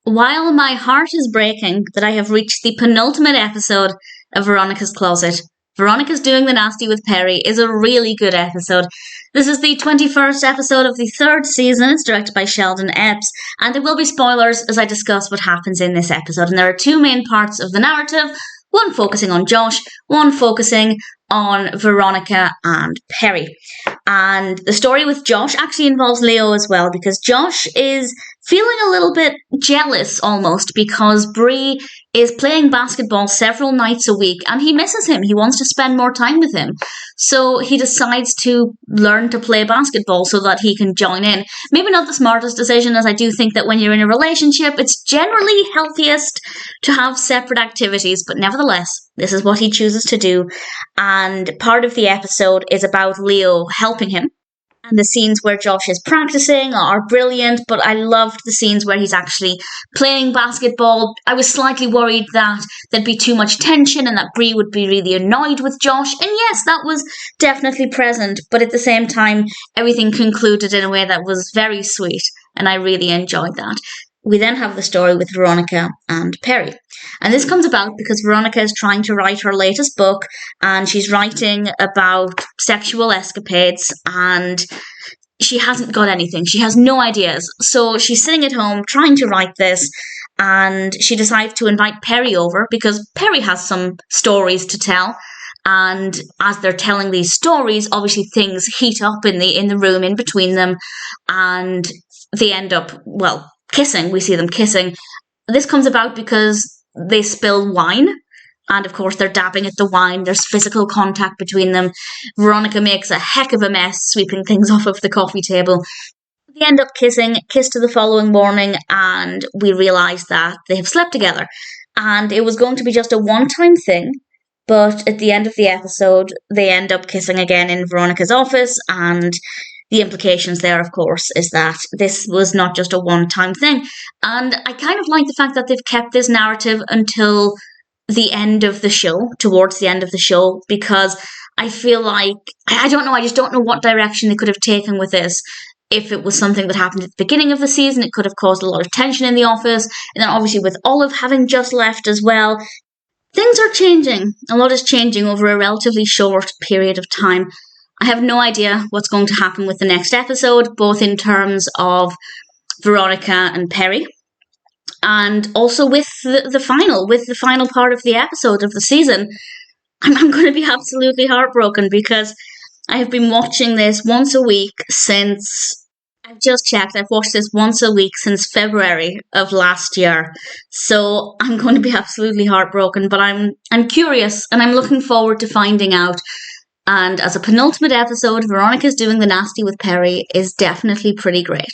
While my heart is breaking that I have reached the penultimate episode of Veronica's Closet, Veronica's Doing the Nasty with Perry is a really good episode. This is the 21st episode of the third season. It's directed by Sheldon Epps, and there will be spoilers as I discuss what happens in this episode. And there are two main parts of the narrative, one focusing on Josh, one focusing on Veronica and Perry. And the story with Josh actually involves Leo as well, because Josh is feeling a little bit jealous almost because Bree is playing basketball several nights a week and he misses him. He wants to spend more time with him. So he decides to learn to play basketball so that he can join in. Maybe not the smartest decision, as I do think that when you're in a relationship, it's generally healthiest to have separate activities, but nevertheless, this is what he chooses to do. And part of the episode is about Leo helping him. And the scenes where Josh is practicing are brilliant, but I loved the scenes where he's actually playing basketball. I was slightly worried that there'd be too much tension and that Bree would be really annoyed with Josh. And yes, that was definitely present, but at the same time, everything concluded in a way that was very sweet, and I really enjoyed that. We then have the story with Veronica and Perry. And this comes about because Veronica is trying to write her latest book, and she's writing about sexual escapades, and she hasn't got anything. She has no ideas. So she's sitting at home trying to write this, and she decides to invite Perry over because Perry has some stories to tell. And as they're telling these stories, obviously things heat up in the room in between them, and they end up, well, kissing. We see them kissing. This comes about because they spill wine, and of course they're dabbing at the wine. There's physical contact between them. Veronica makes a heck of a mess, sweeping things off of the coffee table. They end up kissing, kiss to the following morning, and we realise that they have slept together. And it was going to be just a one-time thing, but at the end of the episode, they end up kissing again in Veronica's office, and the implications there, of course, is that this was not just a one-time thing. And I kind of like the fact that they've kept this narrative until the end of the show, towards the end of the show, because I feel like, I don't know, I just don't know what direction they could have taken with this. If it was something that happened at the beginning of the season, it could have caused a lot of tension in the office. And then obviously with Olive having just left as well, things are changing. A lot is changing over a relatively short period of time. I have no idea what's going to happen with the next episode, both in terms of Veronica and Perry, and also with the final part of the episode of the season. I'm going to be absolutely heartbroken because I have been watching this once a week since, I've just checked, I've watched this once a week since February of last year. So I'm going to be absolutely heartbroken, but I'm curious and I'm looking forward to finding out. And as a penultimate episode, Veronica's Doing the Nasty with Perry is definitely pretty great.